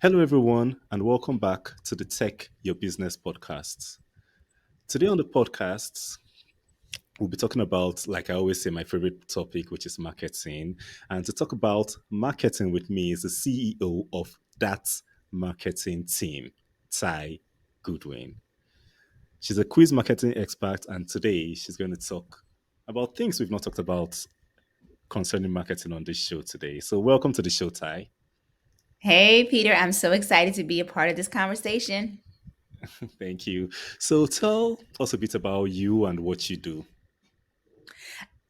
Hello, everyone, and welcome back to the Tech Your Business podcast. Today on the podcast, we'll be talking about, like I always say, my favorite topic, which is marketing. And to talk about marketing with me is the CEO of that marketing team, Tai Goodwin. She's a quiz marketing expert, and today she's going to talk about things we've not talked about concerning marketing on this show today. So, welcome to the show, Tai. Hey, Peter, I'm so excited to be a part of this conversation. Thank you. So, tell us a bit about you and what you do.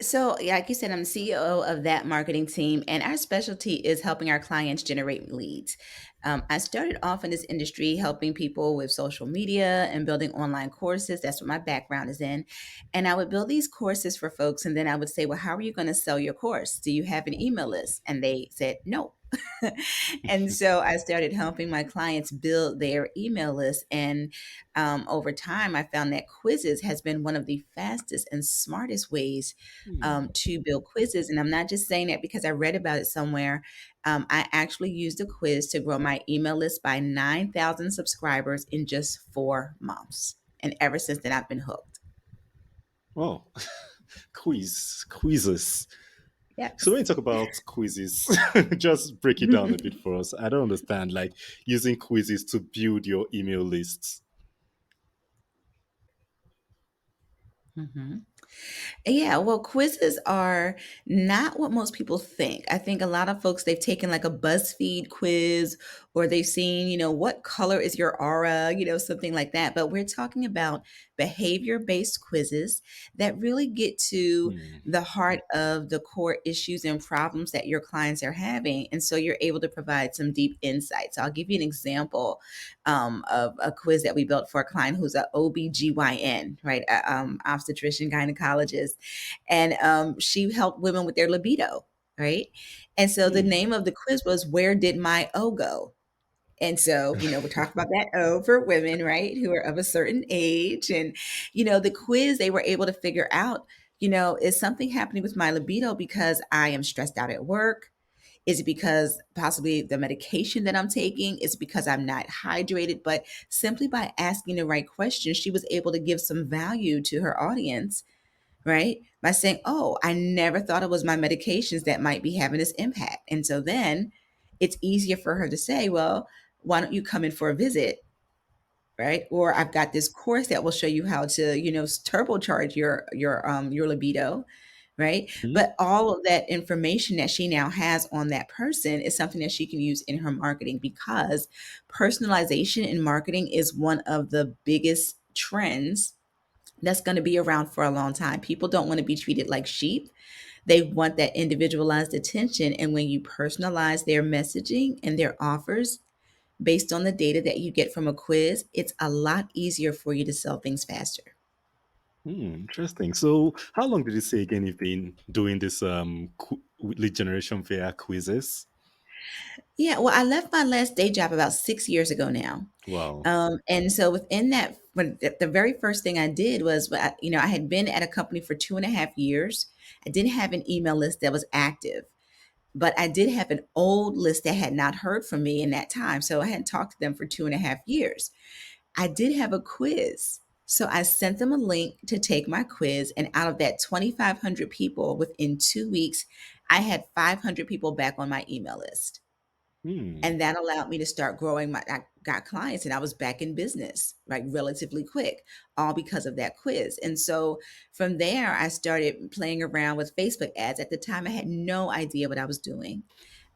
So, yeah, like you said, I'm the CEO of that marketing team, and our specialty is helping our clients generate leads. I started off in this industry helping people with social media and building online courses. That's what my background is in. And I would build these courses for folks, and then I would say, well, how are you going to sell your course? Do you have an email list? And they said, no. And so I started helping my clients build their email list. And over time, I found that quizzes has been one of the fastest and smartest ways Hmm. to build quizzes. And I'm not just saying that because I read about it somewhere. I actually used a quiz to grow my email list by 9,000 subscribers in just 4 months. And ever since then, I've been hooked. Oh, quizzes. So when you Yes. talk about quizzes, just break it down a bit for us. I don't understand, like using quizzes to build your email lists. Mhm. Yeah, well, quizzes are not what most people think. I think a lot of folks they've taken like a BuzzFeed quiz or they've seen, what color is your aura, something like that. But we're talking about behavior-based quizzes that really get to Hmm. the heart of the core issues and problems that your clients are having. And so you're able to provide some deep insights. I'll give you an example of a quiz that we built for a client who's a OBGYN, right? Obstetrician gynecologist. And she helped women with their libido, right? And so the Hmm. name of the quiz was Where Did My O Go? And so, we're talking about that O for women, right? Who are of a certain age. And, the quiz, they were able to figure out, is something happening with my libido because I am stressed out at work? Is it because possibly the medication that I'm taking? Is it because I'm not hydrated? But simply by asking the right questions, she was able to give some value to her audience, right? By saying, oh, I never thought it was my medications that might be having this impact. And so then it's easier for her to say, well, why don't you come in for a visit? Right? Or I've got this course that will show you how to, turbocharge your libido, right? Hmm. But all of that information that she now has on that person is something that she can use in her marketing because personalization in marketing is one of the biggest trends that's going to be around for a long time. People don't want to be treated like sheep. They want that individualized attention. And when you personalize their messaging and their offers based on the data that you get from a quiz, it's a lot easier for you to sell things faster. Hmm. Interesting. So, how long did you say again you've been doing this lead generation via quizzes? Yeah, well, I left my last day job about 6 years ago now. Wow. And so within that, when the very first thing I did was, I had been at a company for 2.5 years. I didn't have an email list that was active, but I did have an old list that had not heard from me in that time. So I hadn't talked to them for 2.5 years. I did have a quiz. So I sent them a link to take my quiz. And out of that 2,500 people within 2 weeks, I had 500 people back on my email list. Hmm. And that allowed me to start growing I got clients and I was back in business, like relatively quick, all because of that quiz. And so from there, I started playing around with Facebook ads. At the time, I had no idea what I was doing.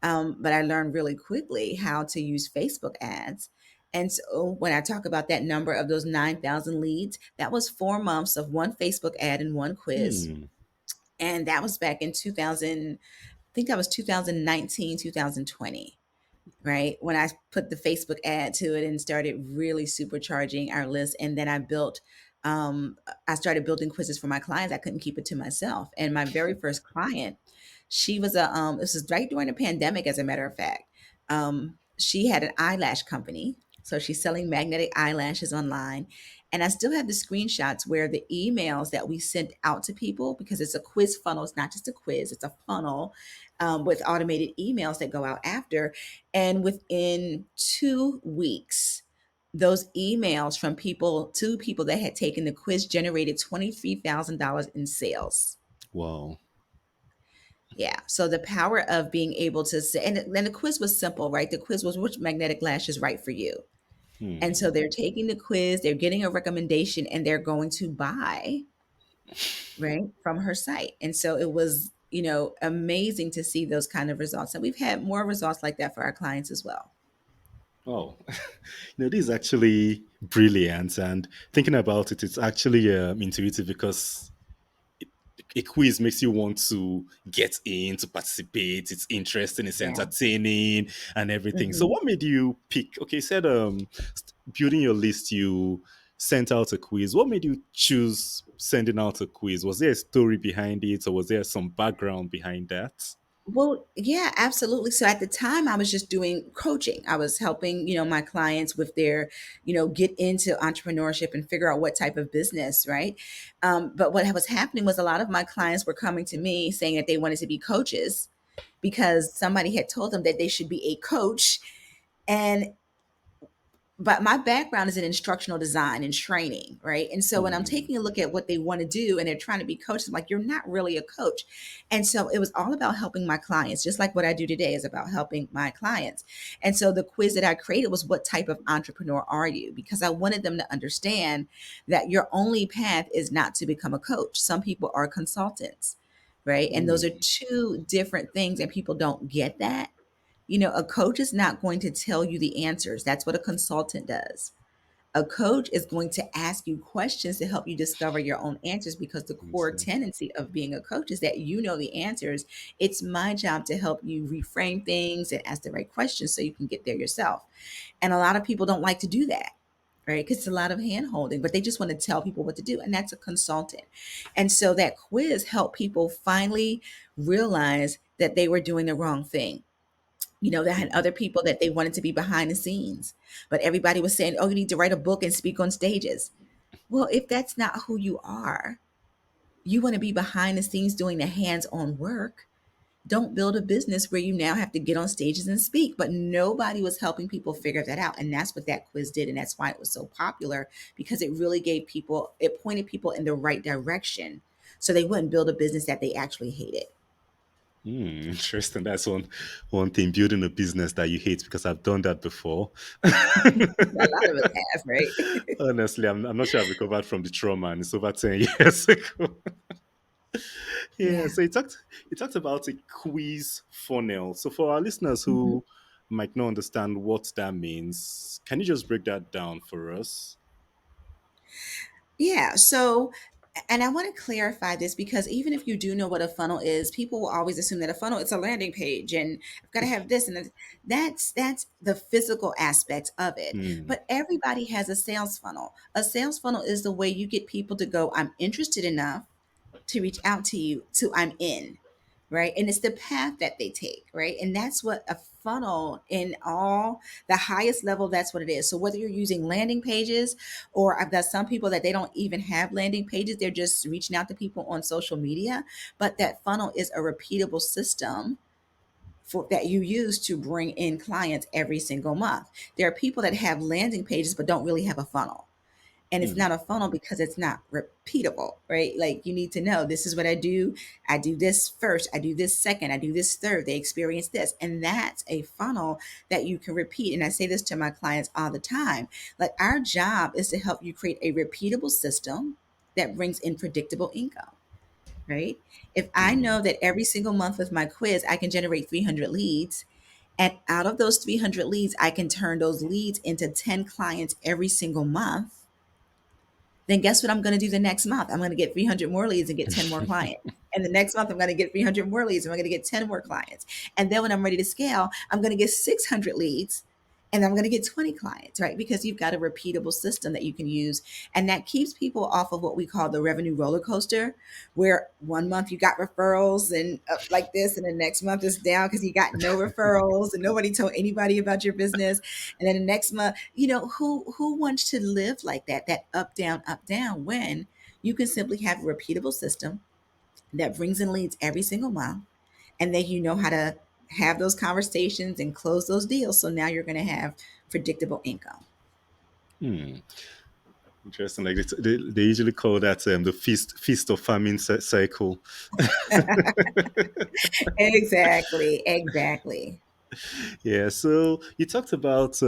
But I learned really quickly how to use Facebook ads. And so when I talk about that number of those 9,000 leads, that was 4 months of one Facebook ad and one quiz. Hmm. And that was back in 2000, I think that was 2019, 2020, right? When I put the Facebook ad to it and started really supercharging our list. And then um, I started building quizzes for my clients. I couldn't keep it to myself. And my very first client, she was this was right during the pandemic, as a matter of fact. She had an eyelash company. So she's selling magnetic eyelashes online. And I still have the screenshots where the emails that we sent out to people, because it's a quiz funnel, it's not just a quiz, it's a funnel with automated emails that go out after. And within 2 weeks, those emails from people to people that had taken the quiz generated $23,000 in sales. Wow. Yeah. So the power of being able to say, and then the quiz was simple, right? The quiz was which magnetic lash is right for you. And Hmm. so they're taking the quiz, they're getting a recommendation, and they're going to buy, right, from her site. And so it was, amazing to see those kind of results. And we've had more results like that for our clients as well. Oh, this is actually brilliant. And thinking about it, it's actually intuitive because a quiz makes you want to get in to participate. It's interesting, it's Yeah. entertaining, and everything. So, Mhm. what made you pick? Okay, you said building your list, you sent out a quiz. What made you choose sending out a quiz? Was there a story behind it, or was there some background behind that? Well, yeah, absolutely. So at the time, I was just doing coaching. I was helping, my clients with their, get into entrepreneurship and figure out what type of business, right? But what was happening was a lot of my clients were coming to me saying that they wanted to be coaches because somebody had told them that they should be a coach. And but my background is in instructional design and training, right? And so when I'm Hmm. taking a look at what they want to do and they're trying to be coaches, I'm like, you're not really a coach. And so it was all about helping my clients, just like what I do today is about helping my clients. And so the quiz that I created was, what type of entrepreneur are you? Because I wanted them to understand that your only path is not to become a coach. Some people are consultants, right? And those are Hmm. two different things, and people don't get that. A coach is not going to tell you the answers. That's what a consultant does. A coach is going to ask you questions to help you discover your own answers, because the core tendency of being a coach is that you know the answers. It's my job to help you reframe things and ask the right questions so you can get there yourself. And a lot of people don't like to do that, right? Because it's a lot of hand holding, but they just want to tell people what to do. And that's a consultant. And so that quiz helped people finally realize that they were doing the wrong thing. They had Hmm. other people that they wanted to be behind the scenes, but everybody was saying, oh, you need to write a book and speak on stages. Well, if that's not who you are, you want to be behind the scenes doing the hands on work. Don't build a business where you now have to get on stages and speak. But nobody was helping people figure that out. And that's what that quiz did. And that's why it was so popular, because it really it pointed people in the right direction so they wouldn't build a business that they actually hated. Interesting. That's one thing, building a business that you hate, because I've done that before. A lot of us have, right? Honestly, I'm not sure I've recovered from the trauma, and it's over 10 years ago. Yeah, Yeah. so it talked about a quiz funnel. So for our listeners Mhm. who might not understand what that means, can you just break that down for us? Yeah. So, and I want to clarify this, because even if you do know what a funnel is, people will always assume that a funnel it's a landing page and I've got to have this and that. That's the physical aspect of it. Hmm. But everybody has a sales funnel. A sales funnel is the way you get people to go, I'm interested enough to reach out to you, to I'm in, right? And it's the path that they take, right? And that's what a funnel in all the highest level, that's what it is. So whether you're using landing pages, or I've got some people that they don't even have landing pages, they're just reaching out to people on social media, but that funnel is a repeatable system for that you use to bring in clients every single month. There are people that have landing pages but don't really have a funnel, and it's Hmm. not a funnel because it's not repeatable, right? Like, you need to know, this is what I do. I do this first, I do this second, I do this third, they experience this. And that's a funnel that you can repeat. And I say this to my clients all the time. Like, our job is to help you create a repeatable system that brings in predictable income, right? If I Hmm. know that every single month with my quiz, I can generate 300 leads, and out of those 300 leads, I can turn those leads into 10 clients every single month, then guess what I'm going to do the next month? I'm going to get 300 more leads and get 10 more clients. And the next month, I'm going to get 300 more leads and I'm going to get 10 more clients. And then when I'm ready to scale, I'm going to get 600 leads and I'm going to get 20 clients, right? Because you've got a repeatable system that you can use. And that keeps people off of what we call the revenue roller coaster, where one month you got referrals and up like this, and the next month it's down because you got no referrals and nobody told anybody about your business. And then the next month, who wants to live like that up, down, when you can simply have a repeatable system that brings in leads every single month, and then you know how to have those conversations and close those deals. So now you're going to have predictable income. Hmm. Interesting. Like they usually call that the feast of famine cycle. Exactly, exactly. Yeah. So you talked about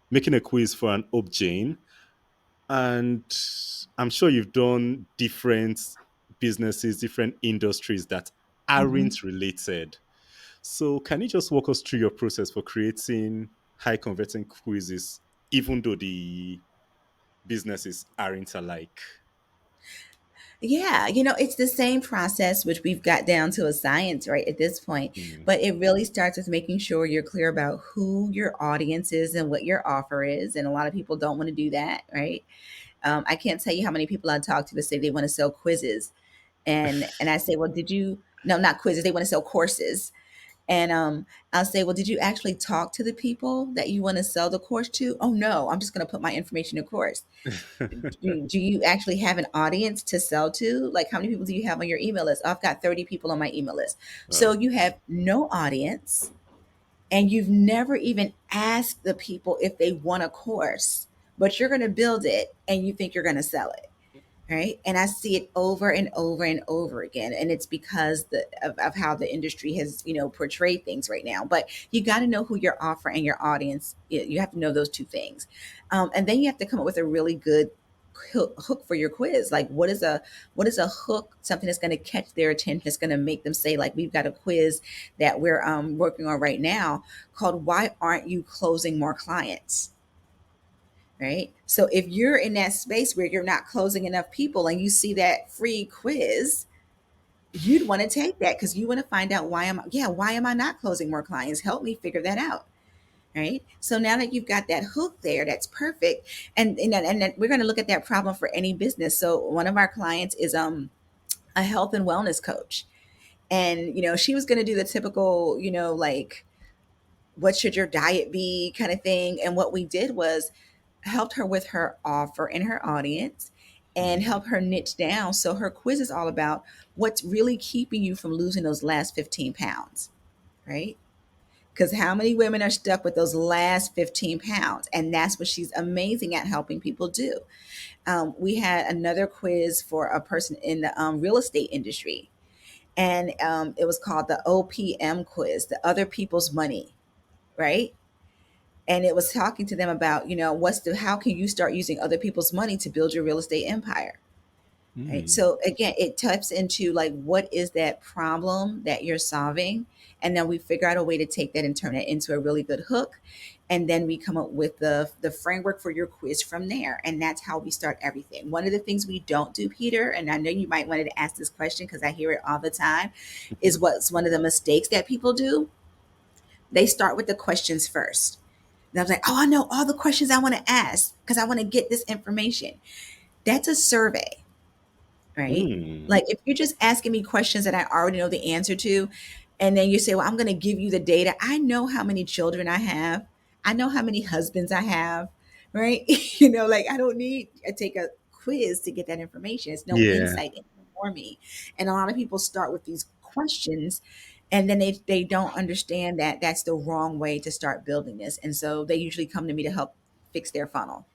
making a quiz for an obgyn, and I'm sure you've done different businesses, different industries that Mhm. aren't related. So can you just walk us through your process for creating high converting quizzes, even though the businesses aren't alike? Yeah, it's the same process, which we've got down to a science, right, at this point. Hmm. But it really starts with making sure you're clear about who your audience is and what your offer is. And a lot of people don't want to do that, right? I can't tell you how many people I talk to that say they want to sell quizzes. And I say, well, did you, no, not quizzes, they want to sell courses. And I'll say, well, did you actually talk to the people that you want to sell the course to? Oh, no, I'm just going to put my information in a course. Do you actually have an audience to sell to? Like, how many people do you have on your email list? Oh, I've got 30 people on my email list. So Oh. you have no audience, and you've never even asked the people if they want a course, but you're going to build it and you think you're going to sell it. Right. And I see it over and over and over again. And it's because of how the industry has, portrayed things right now. But you got to know who your offer and your audience, you have to know those two things. And then you have to come up with a really good hook for your quiz. Like, what is a hook, something that's going to catch their attention, that's going to make them say, like, we've got a quiz that we're working on right now called "Why Aren't You Closing More Clients?" Right? So if you're in that space where you're not closing enough people and you see that free quiz, you'd want to take that because you want to find out why am I not closing more clients? Help me figure that out. Right. So now that you've got that hook there, that's perfect. And then we're going to look at that problem for any business. So one of our clients is a health and wellness coach. And she was going to do the typical, like, what should your diet be kind of thing. And what we did was helped her with her offer and her audience, and Hmm. help her niche down. So her quiz is all about what's really keeping you from losing those last 15 pounds, right? Because how many women are stuck with those last 15 pounds? And that's what she's amazing at helping people do. We had another quiz for a person in the real estate industry, and it was called the OPM quiz, the other people's money, right? And it was talking to them about how can you start using other people's money to build your real estate empire, right? Hmm. So again, it taps into, like, what is that problem that you're solving, and then we figure out a way to take that and turn it into a really good hook, and then we come up with the framework for your quiz from there. And that's how we start everything. One of the things we don't do, Peter, and I know you might wanted to ask this question because I hear it all the time, is what's one of the mistakes that people do. They start with the questions first. And I was like, oh, I know all the questions I want to ask because I want to get this information. That's a survey, right? Hmm. Like, if you're just asking me questions that I already know the answer to, and then you say, well, I'm going to give you the data. I know how many children I have. I know how many husbands I have, right? Like, I don't need to take a quiz to get that information. It's no Yeah. insight for me. And a lot of people start with these questions, and then they don't understand that that's the wrong way to start building this. And so they usually come to me to help fix their funnel.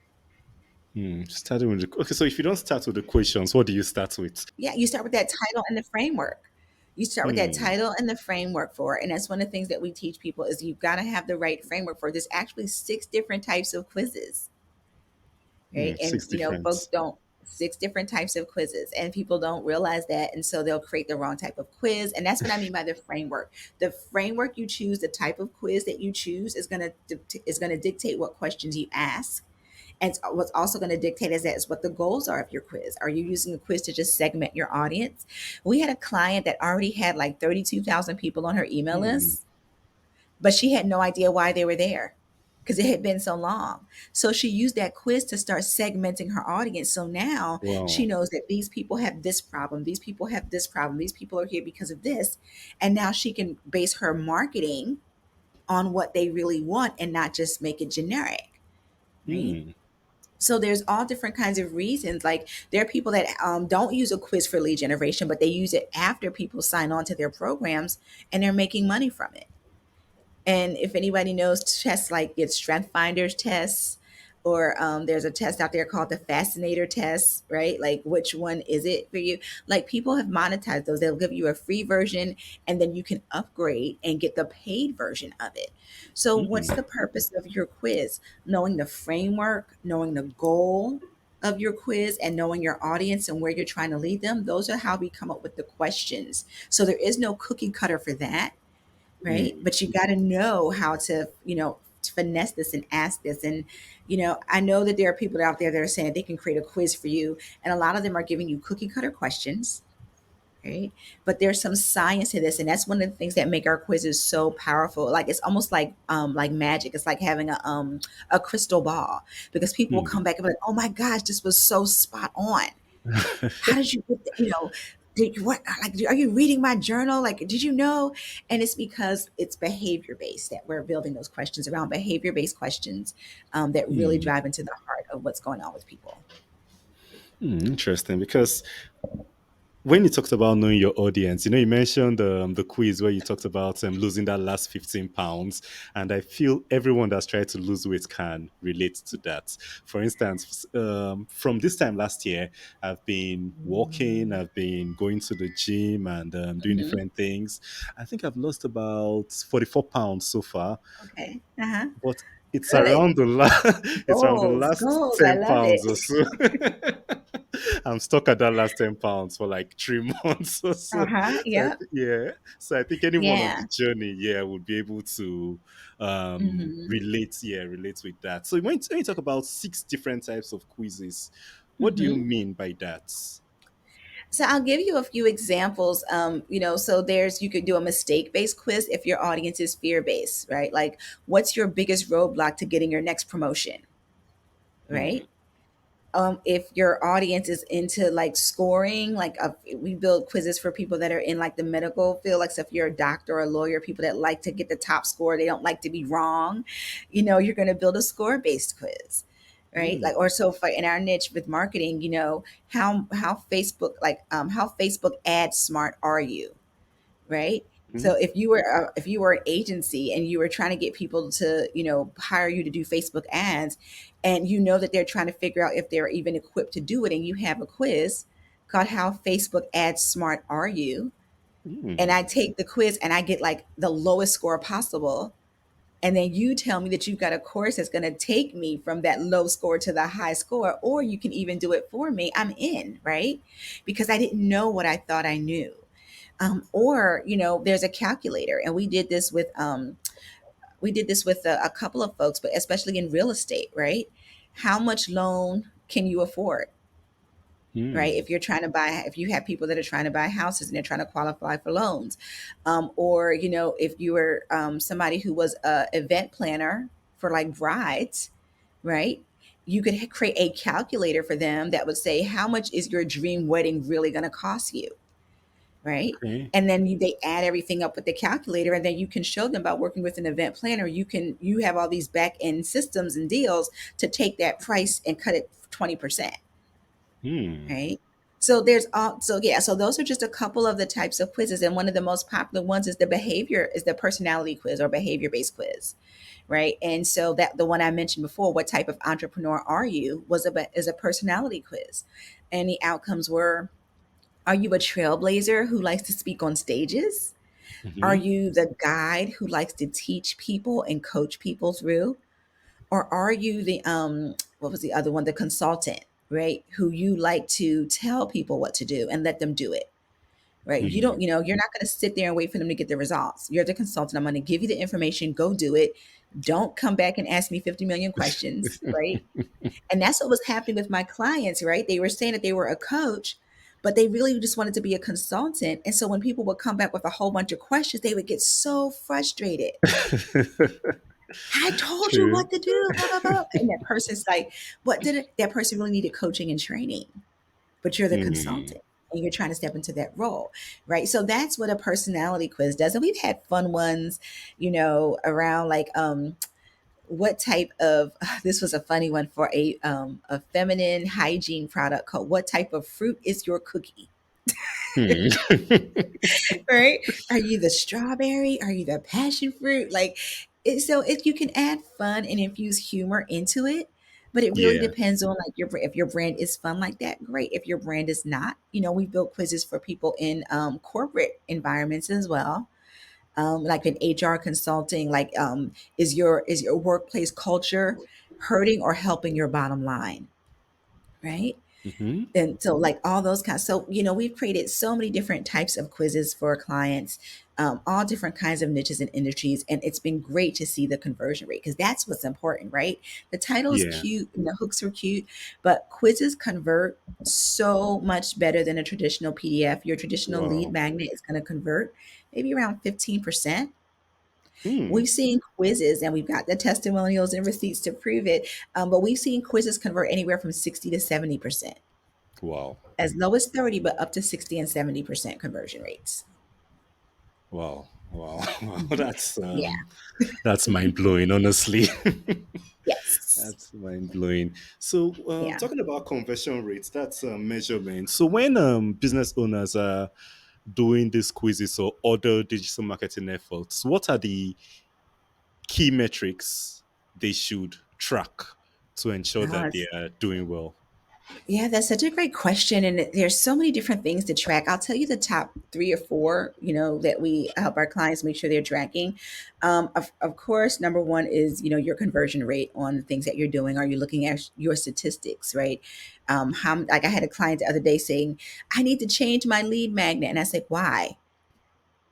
Hmm. Starting with okay. So if you don't start with the questions, what do you start with? Yeah, you start with that title and the framework. You start with that Hmm. title and the framework for it. And that's one of the things that we teach people is you've got to have the right framework for it. There's actually 6 different types of quizzes, Hmm. right? And Six folks different. don't 6 different types of quizzes, and people don't realize that, and so they'll create the wrong type of quiz. And that's what I mean by the framework. The framework you choose, the type of quiz that you choose, is going to dictate what questions you ask. And what's also going to dictate is what the goals are of your quiz. Are you using a quiz to just segment your audience? We had a client that already had like 32,000 people on her email Hmm. list, but she had no idea why they were there because it had been so long. So she used that quiz to start segmenting her audience. So now she Wow. knows that these people have this problem, these people have this problem, these people are here because of this. And now she can base her marketing on what they really want and not just make it generic, right? Hmm. So there's all different kinds of reasons. Like there are people that don't use a quiz for lead generation, but they use it after people sign on to their programs and they're making money from it. And if anybody knows tests like it's Strength Finders tests, or there's a test out there called the Fascinator test, right? Like which one is it for you? Like people have monetized those. They'll give you a free version and then you can upgrade and get the paid version of it. So what's Hmm. the purpose of your quiz? Knowing the framework, knowing the goal of your quiz, and knowing your audience and where you're trying to lead them. Those are how we come up with the questions. So there is no cookie cutter for that, right? Hmm. But you got to know how to, finesse this and ask this. And, I know that there are people out there that are saying they can create a quiz for you, and a lot of them are giving you cookie cutter questions, right? But there's some science to this, and that's one of the things that make our quizzes so powerful. Like it's almost like magic. It's like having a crystal ball, because people will Hmm. come back and be like, "Oh my gosh, this was so spot on. How did you get did you what like are you reading my journal, like did you know?" And it's because it's behavior based that we're building those questions around, behavior based questions that really Hmm. drive into the heart of what's going on with people. Interesting, because when you talked about knowing your audience, you mentioned the quiz where you talked about losing that last 15 pounds. And I feel everyone that's tried to lose weight can relate to that. For instance, from this time last year, I've been walking, I've been going to the gym and doing Hmm. different things. I think I've lost about 44 pounds so far, Okay. Uh-huh. but it's Good. around it's around the Goals, last goals, I 10 love pounds or it. so. I'm stuck at that last 10 pounds for like 3 months or so. Uh-huh. So Yep. yeah. So I think anyone on the Yeah. journey, yeah, would be able to Hmm. relate with that. So when you talk about 6 different types of quizzes, what do you Hmm. mean by that? So I'll give you a few examples. So there's you could do a mistake-based quiz if your audience is fear-based, right? Like, what's your biggest roadblock to getting your next promotion, Hmm. right? If your audience is into like scoring, like we build quizzes for people that are in like the medical field. Like, so if you're a doctor or a lawyer, people that like to get the top score, they don't like to be wrong. You're going to build a score-based quiz, right? Like, Hmm. or so for in our niche with marketing, how Facebook how Facebook ad smart are you, right? Hmm. So if you were an agency and you were trying to get people to hire you to do Facebook ads, and you know that they're trying to figure out if they're even equipped to do it, and you have a quiz called "How Facebook Ad Smart Are You?" and Hmm. I take the quiz and I get like the lowest score possible, and then you tell me that you've got a course that's going to take me from that low score to the high score, or you can even do it for me, I'm in, right? Because I didn't know what I thought I knew. Or there's a calculator, and we did this with a couple of folks, but especially in real estate, right? How much loan can you afford, right? Hmm. If you have people that are trying to buy houses and they're trying to qualify for loans, or if you were somebody who was a event planner for like brides, right? You could create a calculator for them that would say, how much is your dream wedding really going to cost you, right? Okay. And then they add everything up with the calculator, and then you can show them by working with an event planner. You have all these back end systems and deals to take that price and cut it 20%, Hmm. right? So there's all so yeah, so those are just a couple of the types of quizzes, and one of the most popular ones is the personality quiz or behavior based quiz, right? And so that the one I mentioned before, what type of entrepreneur are you, is a personality quiz, and the outcomes were: are you a trailblazer who likes to speak on stages? Are Hmm. you the guide who likes to teach people and coach people through? Or are you the what was the other one, the consultant, right? Who you like to tell people what to do and let them do it, right? You Hmm. don't, you're not going to sit there and wait for them to get the results. You're the consultant. I'm going to give you the information, go do it. Don't come back and ask me 50 million questions, right? And that's what was happening with my clients, right? They were saying that they were a coach, but they really just wanted to be a consultant. And so when people would come back with a whole bunch of questions, they would get so frustrated. I told you True. what to do, blah, blah, blah. And that person's like, what did it? That person really needed coaching and training, but you're the Hmm. consultant and you're trying to step into that role, right? So that's what a personality quiz does. And we've had fun ones, around like, what type of this was a funny one for a feminine hygiene product called what type of fruit is your cookie? Hmm. Right? Are you the strawberry? Are you the passion fruit? Like, so if you can add fun and infuse humor into it, but it really Yeah. depends on like if your brand is fun like that, great. If your brand is not, we built quizzes for people in corporate environments as well. Like in HR consulting, like is your workplace culture hurting or helping your bottom line, right? Hmm. And so like all those kinds, so we've created so many different types of quizzes for clients, all different kinds of niches and industries, and it's been great to see the conversion rate because that's what's important, right? The title is Yeah. cute and the hooks are cute, but quizzes convert so much better than a traditional PDF. Your traditional lead Wow. magnet is going to convert maybe around 15%. Hmm. We've seen quizzes, and we've got the testimonials and receipts to prove it, but we've seen quizzes convert anywhere from 60 to 70%, Wow. as low as 30, but up to 60 and 70% conversion rates. Wow. Wow. Wow. Mhm. Yeah. That's mind blowing, honestly. Yes. That's mind blowing. So, Yeah. talking about conversion rates, that's a measurement. So, when business owners are doing these quizzes or other digital marketing efforts, what are the key metrics they should track to ensure Oh, that they are doing well? yeah, that's such a great question. And there's so many different things to track. I'll tell you the top three or four, that we help our clients make sure they're tracking. Of course, number one is, your conversion rate on the things that you're doing. Are you looking at your statistics, right? Like I had a client the other day saying, I need to change my lead magnet. And I said, why?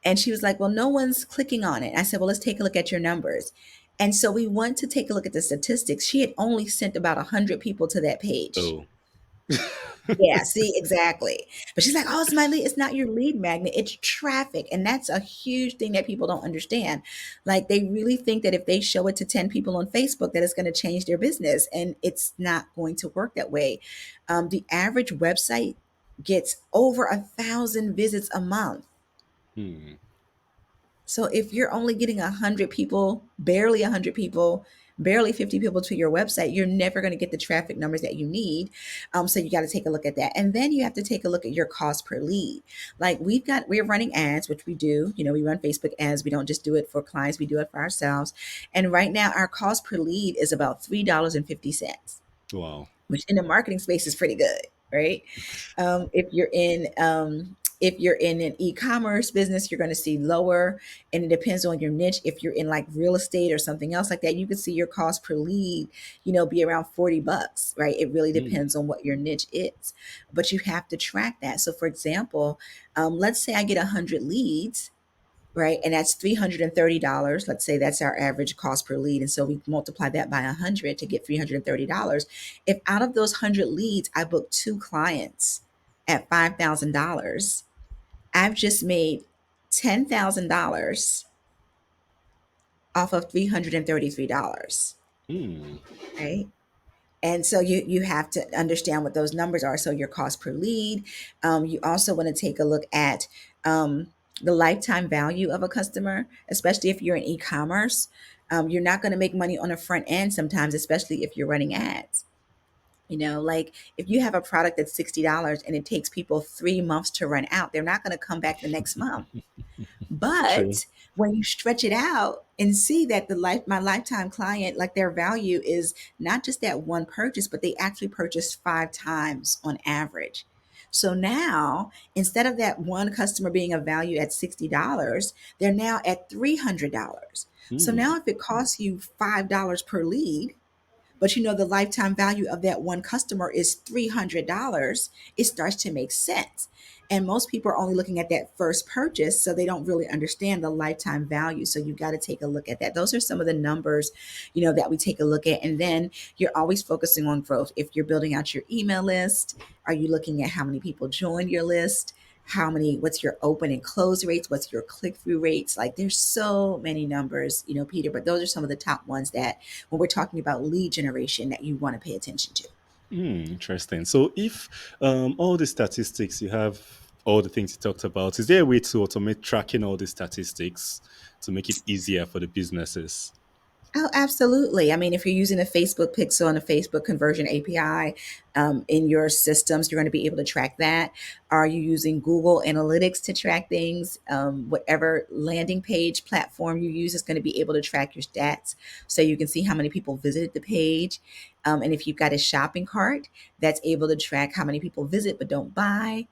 And she was like, well, no one's clicking on it. I said, well, let's take a look at your numbers. And so we went to take a look at the statistics. She had only sent about 100 people to that page. Oh. Yeah, see, exactly. But she's like, oh, it's my lead. It's not your lead magnet, it's traffic. And that's a huge thing that people don't understand. Like, they really think that if they show it to 10 people on Facebook, that it's going to change their business. And it's not going to work that way. The average website gets over 1,000 visits a month. Hmm. So if you're only getting 100 people, barely 100 people, barely 50 people to your website, you're never going to get the traffic numbers that you need. So you got to take a look at that. And then you have to take a look at your cost per lead. Like we're running ads, which we do. We run Facebook ads. We don't just do it for clients, we do it for ourselves. And right now, our cost per lead is about $3.50, Wow. which in the marketing space is pretty good, right? If you're in an e-commerce business, you're going to see lower, and it depends on your niche. If you're in like real estate or something else like that, you can see your cost per lead, be around $40, right? It really Hmm. depends on what your niche is, but you have to track that. So, for example, let's say I get 100 leads, right? And that's $330. Let's say that's our average cost per lead. And so we multiply that by 100 to get $330. If out of those 100 leads, I book two clients at $5,000, I've just made $10,000 off of $333, Hmm. right? And so you have to understand what those numbers are. So your cost per lead. You also want to take a look at the lifetime value of a customer, especially if you're in e-commerce. You're not going to make money on the front end sometimes, especially if you're running ads. Like if you have a product that's $60 and it takes people 3 months to run out, they're not going to come back the next month. True. But when you stretch it out and see that my lifetime client, like their value is not just that one purchase, but they actually purchased 5 times on average. So now, instead of that one customer being a value at $60, they're now at $300. So Hmm. now if it costs you $5 per lead, but the lifetime value of that one customer is $300, it starts to make sense. And most people are only looking at that first purchase, so they don't really understand the lifetime value. So you've got to take a look at that. Those are some of the numbers, that we take a look at. And then you're always focusing on growth. If you're building out your email list, are you looking at how many people join your list? What's your open and close rates? What's your click through rates? Like, there's so many numbers, Peter, but those are some of the top ones that when we're talking about lead generation that you want to pay attention to. Interesting. So, if all the statistics you have, all the things you talked about, is there a way to automate tracking all the statistics to make it easier for the businesses? Oh, absolutely. I mean, if you're using a Facebook pixel and a Facebook conversion API in your systems, you're going to be able to track that. Are you using Google Analytics to track things? Whatever landing page platform you use is going to be able to track your stats so you can see how many people visited the page. And if you've got a shopping cart, that's able to track how many people visit but don't buy.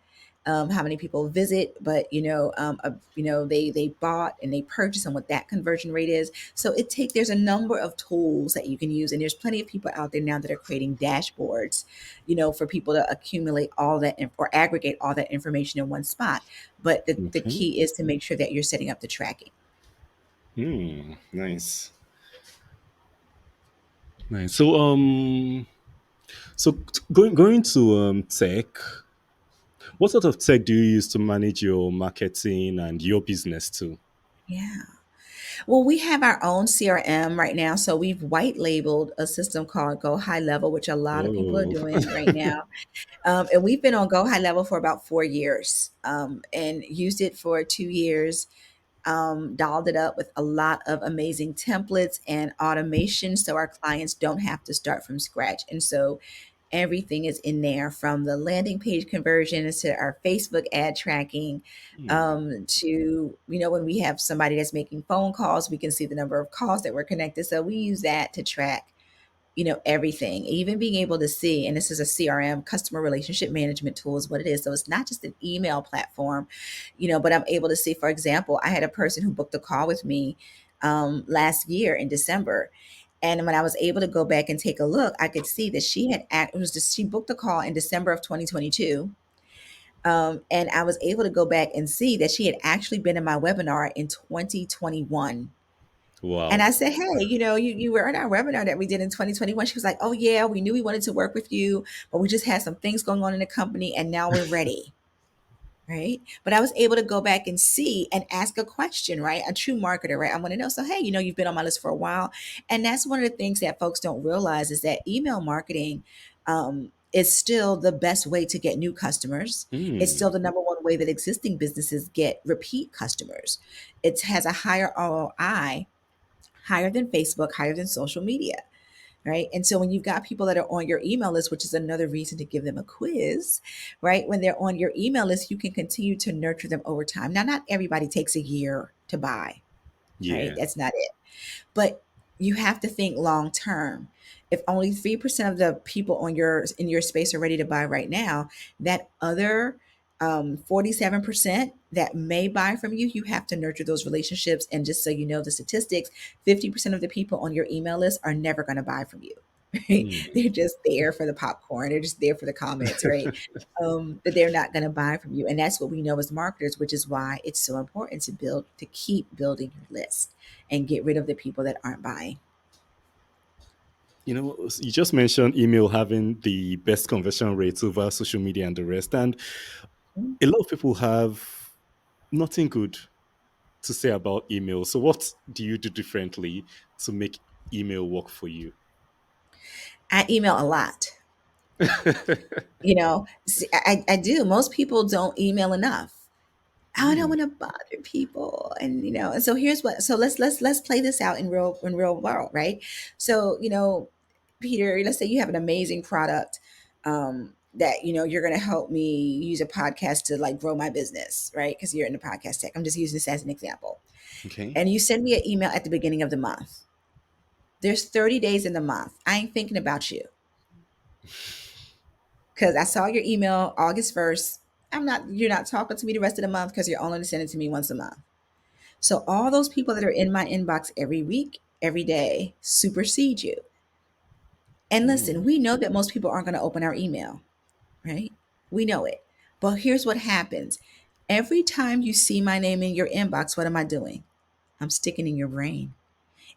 How many people visit, but they bought and they purchased, and what that conversion rate is. So there's a number of tools that you can use, and there's plenty of people out there now that are creating dashboards, for people to accumulate all that or aggregate all that information in one spot. But the Okay. key is to make sure that you're setting up the tracking. Nice. Nice. So, going to tech, what sort of tech do you use to manage your marketing and your business too? Yeah. Well, we have our own CRM right now. So we've white labeled a system called Go High Level, which a lot of people are Oh, doing right now. And we've been on Go High Level for about 4 years, and used it for 2 years. Dolled it up with a lot of amazing templates and automation so our clients don't have to start from scratch. And so everything is in there, from the landing page conversions to our Facebook ad tracking, hmm. to when we have somebody that's making phone calls, we can see the number of calls that were connected. So we use that to track everything, even being able to see, and this is a CRM, customer relationship management tool is what it is. So it's not just an email platform, but I'm able to see, for example, I had a person who booked a call with me last year in December. And when I was able to go back and take a look, I could see that she booked a call in December of 2022. And I was able to go back and see that she had actually been in my webinar in 2021. And Wow. I said, hey, you were in our webinar that we did in 2021. She was like, oh, yeah, we knew we wanted to work with you, but we just had some things going on in the company and now we're ready. Right. But I was able to go back and see and ask a question, right? A true marketer, right? I want to know. So, hey, you've been on my list for a while. And that's one of the things that folks don't realize is that email marketing is still the best way to get new customers. It's Hmm. still the number one way that existing businesses get repeat customers. It has a higher ROI, higher than Facebook, higher than social media, right? And so when you've got people that are on your email list, which is another reason to give them a quiz, right? When they're on your email list, you can continue to nurture them over time. Now, not everybody takes a year to buy, right? Yeah. That's not it. But you have to think long term. If only 3% of the people in your space are ready to buy right now, that other 47% that may buy from you, you have to nurture those relationships. And just so you know the statistics, 50% of the people on your email list are never going to buy from you. Right? Hmm. They're just there for the popcorn. They're just there for the comments, right? But they're not going to buy from you. And that's what we know as marketers, which is why it's so important to keep building your list and get rid of the people that aren't buying. You just mentioned email having the best conversion rates over social media and the rest. And a lot of people have nothing good to say about email. So, what do you do differently to make email work for you? I email a lot. I do. Most people don't email enough. I don't Hmm. want to bother people, and so here's what. So let's play this out in real world, right? So Peter, let's say you have an amazing product that you're going to help me use a podcast to like grow my business, right? Because you're in the podcast tech. I'm just using this as an example, Okay. and you send me an email at the beginning of the month. There's 30 days in the month. I ain't thinking about you because I saw your email August 1st. You're not talking to me the rest of the month because you're only sending it to me once a month. So all those people that are in my inbox every week, every day, supersede you. And listen, Mm. we know that most people aren't going to open our email, right? We know it. But here's what happens. Every time you see my name in your inbox, what am I doing? I'm sticking in your brain.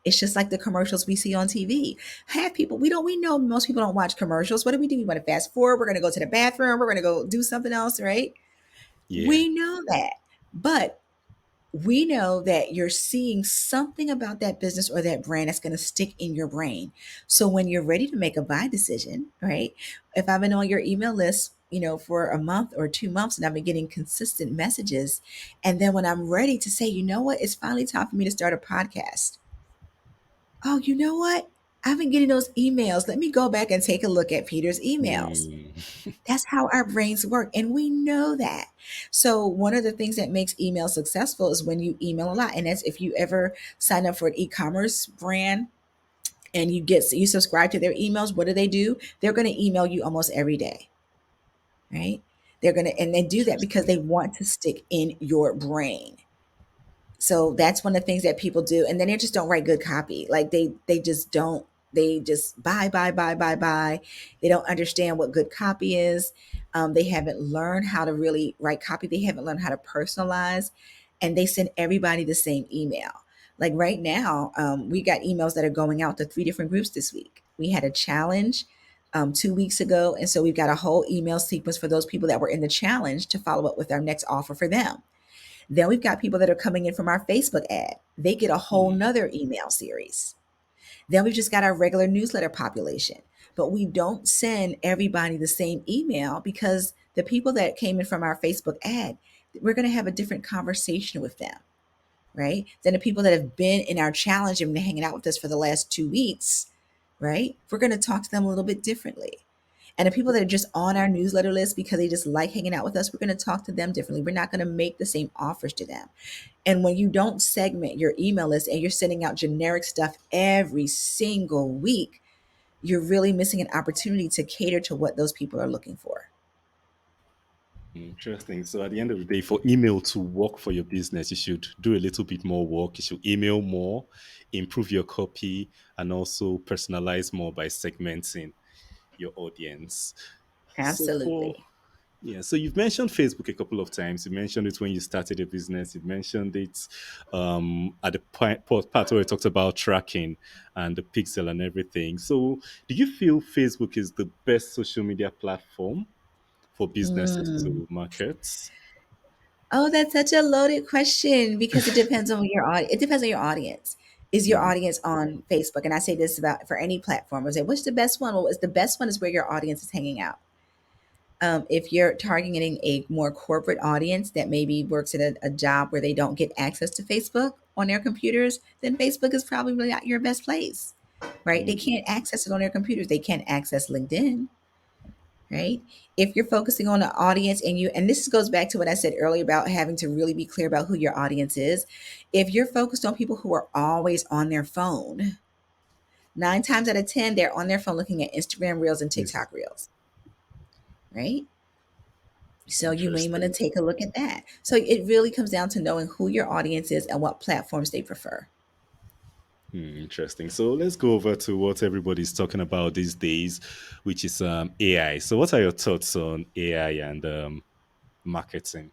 It's just like the commercials we see on TV. Half people, we know most people don't watch commercials. What do? We want to fast forward. We're going to go to the bathroom. We're going to go do something else, right? Yeah. We know that. But we know that you're seeing something about that business or that brand that's going to stick in your brain. So when you're ready to make a buy decision, right? If I've been on your email list, for a month or 2 months and I've been getting consistent messages, and then when I'm ready to say, you know what, it's finally time for me to start a podcast. Oh, you know what? I've been getting those emails. Let me go back and take a look at Peter's emails. Mm. That's how our brains work. And we know that. So, one of the things that makes email successful is when you email a lot. And that's if you ever sign up for an e commerce brand and you subscribe to their emails, what do? They're going to email you almost every day, right? And they do that because Interesting. they want to stick in your brain. So that's one of the things that people do, and then they just don't write good copy. Like they just don't. They just buy. They don't understand what good copy is. They haven't learned how to really write copy. They haven't learned how to personalize, and they send everybody the same email. Like right now, we got emails that are going out to 3 different groups this week. We had a challenge 2 weeks ago, and so we've got a whole email sequence for those people that were in the challenge to follow up with our next offer for them. Then we've got people that are coming in from our Facebook ad. They get a whole Hmm. nother email series. Then we've just got our regular newsletter population. But we don't send everybody the same email because the people that came in from our Facebook ad, we're going to have a different conversation with them, right? Than the people that have been in our challenge and been hanging out with us for the last 2 weeks, right? We're going to talk to them a little bit differently. And the people that are just on our newsletter list because they just like hanging out with us, we're going to talk to them differently. We're not going to make the same offers to them. And when you don't segment your email list and you're sending out generic stuff every single week, you're really missing an opportunity to cater to what those people are looking for. Interesting. So at the end of the day, for email to work for your business, you should do a little bit more work. You should email more, improve your copy, and also personalize more by segmenting your audience. So for Absolutely. Yeah, so you've mentioned Facebook a couple of times. You mentioned it when you started a business. You mentioned it at the part where we talked about tracking and the pixel and everything. So, do you feel Facebook is the best social media platform for businesses Mm. to market? Oh, that's such a loaded question because it depends on your audience. Is your Mm, audience on Facebook? And I say this about for any platform. I say, what's the best one? Well, it's the best one is where your audience is hanging out. If you're targeting a more corporate audience that maybe works at a job where they don't get access to Facebook on their computers, then Facebook is probably not your best place, right? They mm, can't access it on their computers. They can't access LinkedIn, right? If you're focusing on an audience and this goes back to what I said earlier about having to really be clear about who your audience is. If you're focused on people who are always on their phone, 9 times out of 10, they're on their phone looking at Instagram Reels and yes, TikTok Reels, right? So you may want to interesting. take a look at that. So it really comes down to knowing who your audience is and what platforms they prefer. Interesting. So let's go over to what everybody's talking about these days, which is AI. So, what are your thoughts on AI and marketing?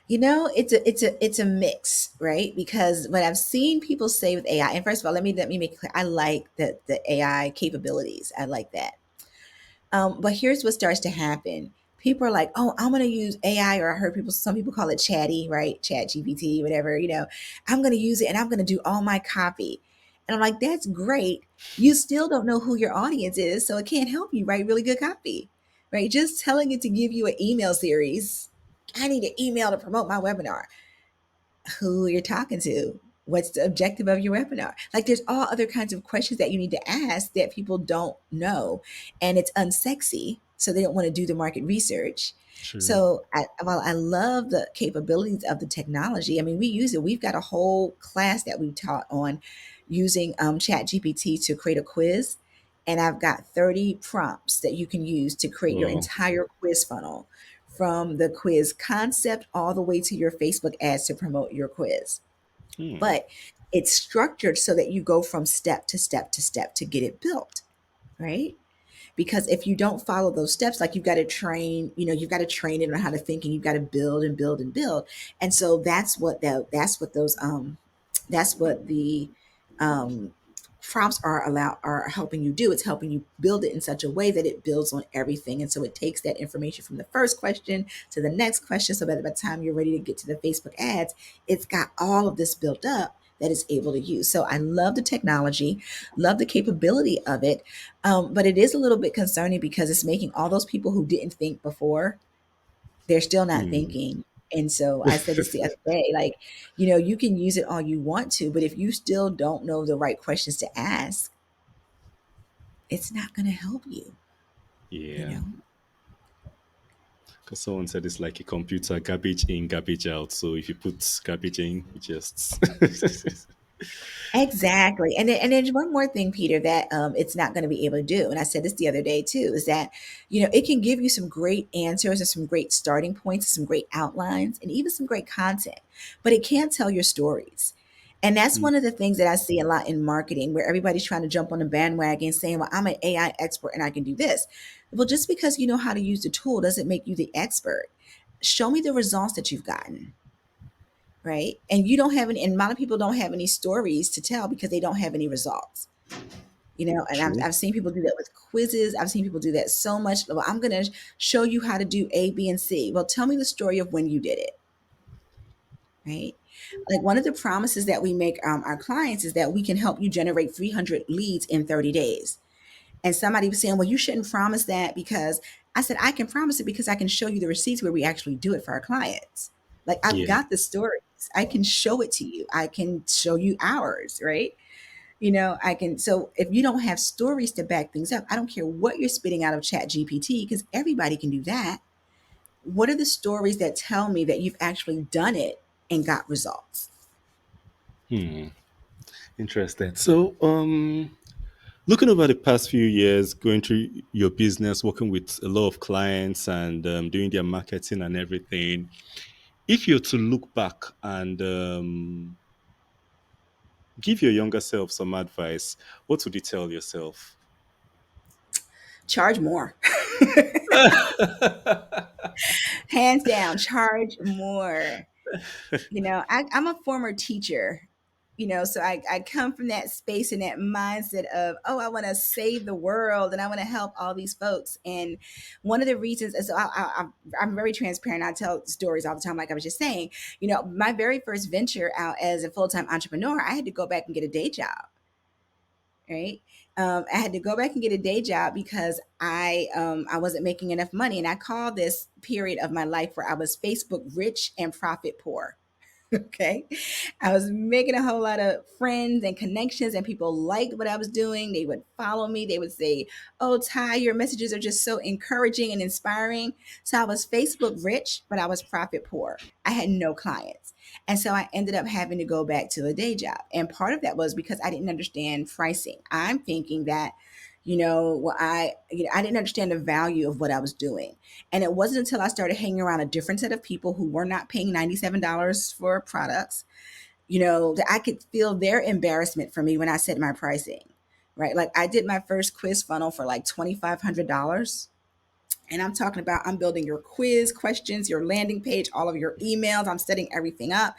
It's a mix, right? Because what I've seen people say with AI, and first of all, let me make it clear, I like the AI capabilities. I like that. But here's what starts to happen. People are like, oh, I'm going to use AI, or I heard some people call it chatty, right? Chat GPT, whatever, I'm going to use it and I'm going to do all my copy. And I'm like, that's great. You still don't know who your audience is, so it can't help you write really good copy, right? Just telling it to give you an email series. I need an email to promote my webinar. Who you're talking to, what's the objective of your webinar. Like there's all other kinds of questions that you need to ask that people don't know, and it's unsexy, so they don't want to do the market research. True. So while I love the capabilities of the technology, I mean, we use it. We've got a whole class that we taught on using Chat GPT to create a quiz, and I've got 30 prompts that you can use to create your Well, entire quiz funnel, from the quiz concept all the way to your Facebook ads to promote your quiz. hmm, But it's structured so that you go from step to step to step to get it built. right? Because if you don't follow those steps, like you've got to train, you've got to train it on how to think, and you've got to build and build and build. And so that's what the um prompts are helping you do. It's helping you build it in such a way that it builds on everything. And so it takes that information from the first question to the next question, so that by the time you're ready to get to the Facebook ads, it's got all of this built up that it's able to use. So I love the technology, love the capability of it, but it is a little bit concerning because it's making all those people who didn't think before, they're still not Hmm. thinking. And so I said this the other day, like, you can use it all you want to, but if you still don't know the right questions to ask, it's not going to help you, you Yeah. know? Because someone said it's like a computer, garbage in, garbage out. So if you put garbage in, it just. Exactly. And there's one more thing, Peter, that it's not going to be able to do. And I said this the other day too, is that, it can give you some great answers and some great starting points, some great outlines, and even some great content, but it can't tell your stories. And that's Hmm. one of the things that I see a lot in marketing, where everybody's trying to jump on the bandwagon saying, well, I'm an AI expert and I can do this. Well, just because you know how to use the tool doesn't make you the expert. Show me the results that you've gotten, right? And you don't have any, and a lot of people don't have any stories to tell because they don't have any results. And I've, True. I've seen people do that with quizzes. I've seen people do that so much. Well, I'm going to show you how to do A, B, and C. Well, tell me the story of when you did it, right? Like, one of the promises that we make our clients is that we can help you generate 300 leads in 30 days. And somebody was saying, well, you shouldn't promise that, because I said, I can promise it because I can show you the receipts where we actually do it for our clients. Like, I've Yeah. got the stories. I can show it to you. I can show you ours, right? I can. So if you don't have stories to back things up, I don't care what you're spitting out of Chat GPT, because everybody can do that. What are the stories that tell me that you've actually done it and got results? Hmm. Interesting. So, looking over the past few years, going through your business, working with a lot of clients and doing their marketing and everything, if you're to look back and give your younger self some advice, what would you tell yourself? Charge more. Hands down, charge more. I'm a former teacher, so I come from that space and that mindset of, oh, I want to save the world and I want to help all these folks. And one of the reasons is, so I'm very transparent. I tell stories all the time, like I was just saying. My very first venture out as a full-time entrepreneur, I had to go back and get a day job, right? I had to go back and get a day job because I wasn't making enough money, and I call this period of my life where I was Facebook rich and profit poor. Okay. I was making a whole lot of friends and connections, and people liked what I was doing. They would follow me. They would say, oh, Ty, your messages are just so encouraging and inspiring. So I was Facebook rich, but I was profit poor. I had no clients. And so I ended up having to go back to a day job. And part of that was because I didn't understand pricing. I'm thinking that, I didn't understand the value of what I was doing. And it wasn't until I started hanging around a different set of people who were not paying $97 for products, that I could feel their embarrassment for me when I set my pricing, right? Like, I did my first quiz funnel for like $2,500. And I'm talking about, I'm building your quiz questions, your landing page, all of your emails. I'm setting everything up.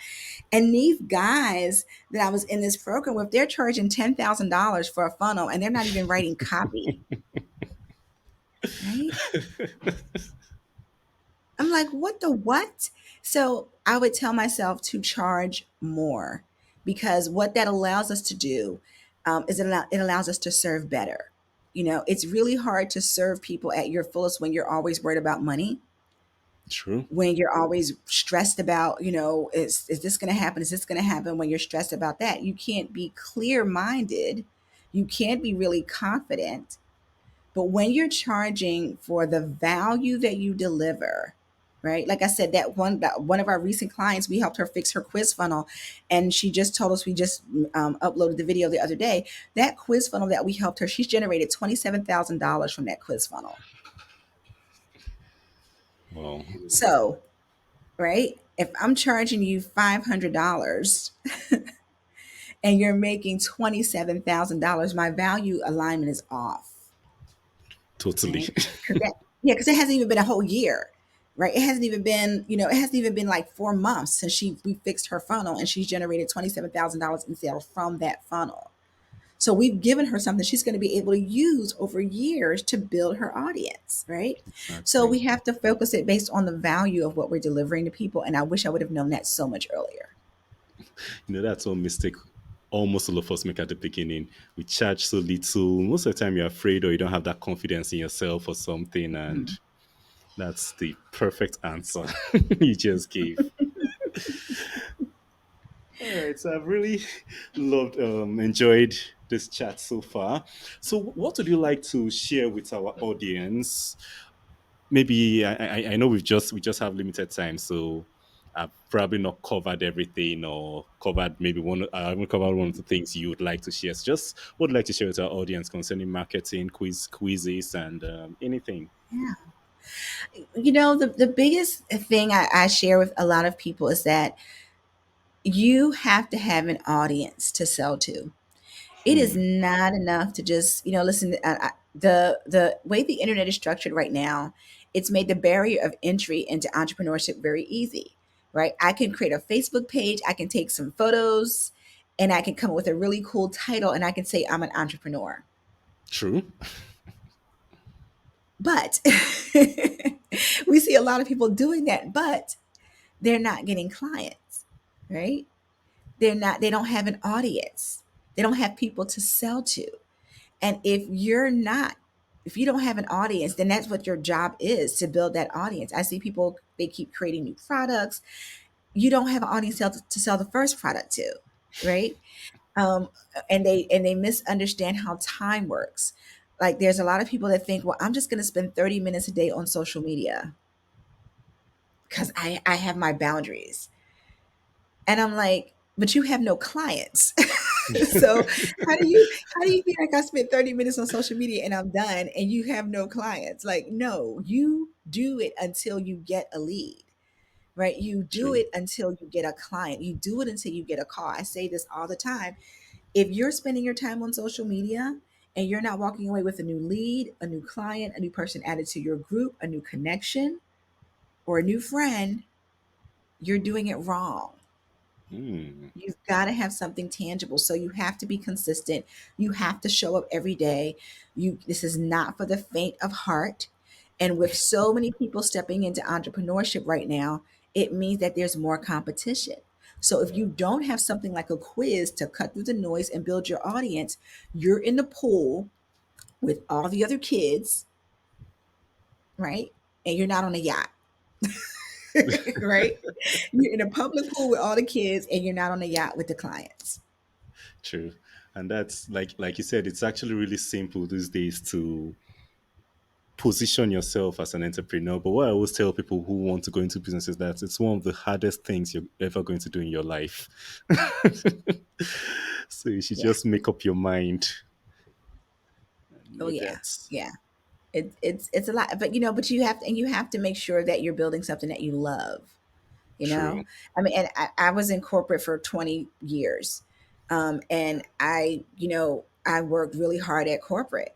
And these guys that I was in this program with, they're charging $10,000 for a funnel, and they're not even writing copy, right? I'm like, what the what? So I would tell myself to charge more, because what that allows us to do, is it allows us to serve better. It's really hard to serve people at your fullest when you're always worried about money, True. when you're always stressed about, is this going to happen? Is this going to happen? When you're stressed about that, you can't be clear minded. You can't be really confident. But when you're charging for the value that you deliver, right? Like I said, that one of our recent clients, we helped her fix her quiz funnel, and she just told us, we just uploaded the video the other day. That quiz funnel that we helped her, she's generated $27,000 from that quiz funnel. Well, So, right, if I'm charging you $500 and you're making $27,000, my value alignment is off. Totally. right? Because that, yeah, because it hasn't even been a whole year, right? It hasn't even been, it hasn't even been like 4 months since we fixed her funnel, and she's generated $27,000 in sales from that funnel. So we've given her something she's going to be able to use over years to build her audience, right? So Exactly. we have to focus it based on the value of what we're delivering to people. And I wish I would have known that so much earlier. That's one mistake almost all of us make at the beginning. We charge so little. Most of the time, you're afraid or you don't have that confidence in yourself or something. And Mhm. that's the perfect answer you just gave. All right. So I've really loved, enjoyed this chat so far. So, what would you like to share with our audience? Maybe I know we just have limited time, so I've probably not covered everything or covered maybe one. I haven't covered one of the things you would like to share. So just what would you like to share with our audience concerning marketing, quizzes, and anything. Yeah. The biggest thing I share with a lot of people is that you have to have an audience to sell to. It is Hmm, not enough to just, listen. The way the internet is structured right now, it's made the barrier of entry into entrepreneurship very easy, right? I can create a Facebook page, I can take some photos, and I can come up with a really cool title, and I can say I'm an entrepreneur. true. But we see a lot of people doing that, but they're not getting clients, right? They don't have an audience. They don't have people to sell to. And if you don't have an audience, then that's what your job is, to build that audience. I see people, they keep creating new products. You don't have an audience to sell the first product to, right? Um, and they misunderstand how time works. Like there's a lot of people that think, well, I'm just going to spend 30 minutes a day on social media because I have my boundaries. And I'm like, but you have no clients. So how do you be like, I spent 30 minutes on social media and I'm done and you have no clients? Like, no, you do it until you get a lead, right? You do True. it until you get a client. You do it until you get a call. I say this all the time. If you're spending your time on social media and you're not walking away with a new lead, a new client, a new person added to your group, a new connection, or a new friend, you're doing it wrong. Hmm, You've got to have something tangible. So you have to be consistent. You have to show up every day. This is not for the faint of heart. And with so many people stepping into entrepreneurship right now, it means that there's more competition. So if you don't have something like a quiz to cut through the noise and build your audience, you're in the pool with all the other kids, right? And you're not on a yacht, right? You're in a public pool with all the kids and you're not on a yacht with the clients. true. And that's like you said, it's actually really simple these days to position yourself as an entrepreneur. But what I always tell people who want to go into business is that it's one of the hardest things you're ever going to do in your life. So you should Yeah. just make up your mind and Oh know yeah. that. Yeah. It's a lot, but you have to make sure that you're building something that you love. True. I mean, and I was in corporate for 20 years, and I worked really hard at corporate,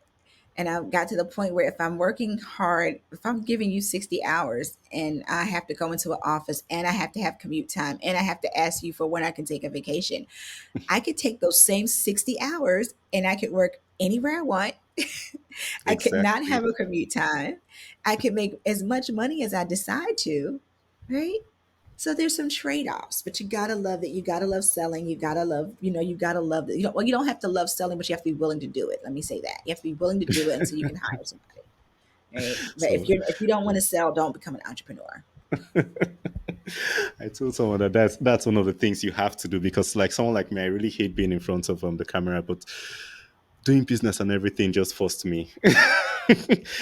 and I got to the point where if I'm working hard, if I'm giving you 60 hours, and I have to go into an office, and I have to have commute time, and I have to ask you for when I can take a vacation, I could take those same 60 hours and I could work anywhere I want. I could not Exactly. have a commute time. I could make as much money as I decide to, right? So there's some trade-offs, but you gotta love it. You gotta love selling. You gotta love, you gotta love it. Well, you don't have to love selling, but you have to be willing to do it. Let me say that. You have to be willing to do it until you can hire somebody, right? But if So you don't want to sell, don't become an entrepreneur. I told someone that that's one of the things you have to do because like someone like me, I really hate being in front of the camera, but doing business and everything just forced me.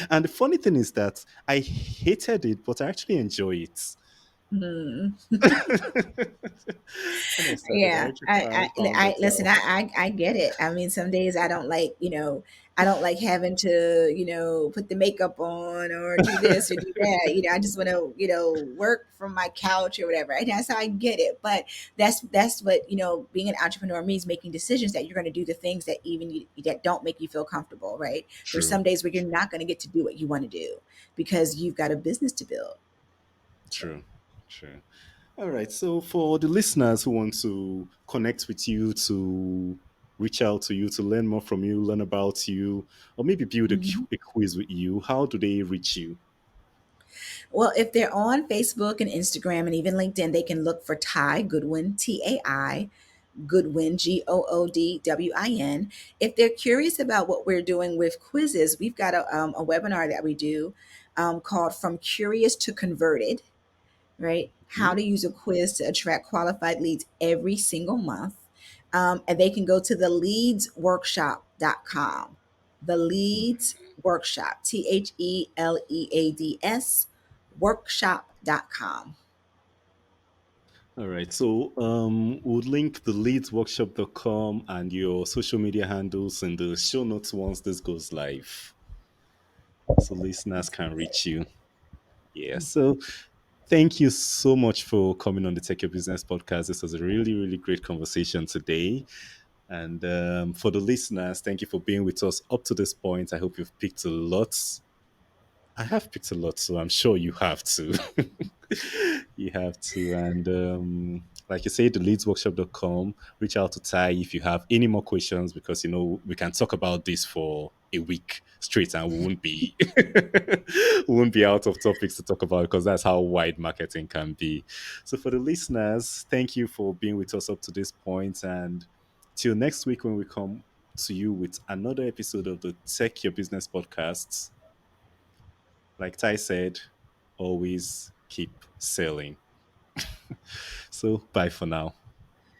And the funny thing is that I hated it, but I actually enjoy it. Mhm. When I started, I Yeah, actually found I that listen. out. I get it. I mean, some days I don't like, I don't like having to, put the makeup on or do this or do that. I just want to, work from my couch or whatever. And that's how I get it. But that's what being an entrepreneur means: making decisions that you're going to do the things that that don't make you feel comfortable. Right? There's True, some days where you're not going to get to do what you want to do because you've got a business to build. So. true, true. All right. So for the listeners who want to connect with you, to reach out to you, to learn more from you, learn about you, or maybe build Mhm. a quiz with you, how do they reach you? Well, if they're on Facebook and Instagram and even LinkedIn, they can look for Tai Goodwin, Tai Goodwin, Goodwin. If they're curious about what we're doing with quizzes, we've got a webinar that we do called From Curious to Converted, right? How Mhm. to use a quiz to attract qualified leads every single month. And they can go to the leadsworkshop.com. The Leads Workshop, THELEADS, workshop.com. All right. So we'll link the leadsworkshop.com and your social media handles in the show notes once this goes live. So listeners That's can reach perfect. you. Yeah. So thank you so much for coming on the Tech Your Business podcast. This was a really, really great conversation today. And for the listeners, thank you for being with us up to this point. I hope you've picked a lot. I have picked a lot, so I'm sure you have to. You have to. And like you say, the leadsworkshop.com, reach out to Ty if you have any more questions, because, we can talk about this for a week straight and we won't be we won't be out of topics to talk about, because that's how wide marketing can be. So for the listeners, thank you for being with us up to this point, and till next week when we come to you with another episode of the Tech Your Business podcasts. Like Ty said, always keep selling. So bye for now.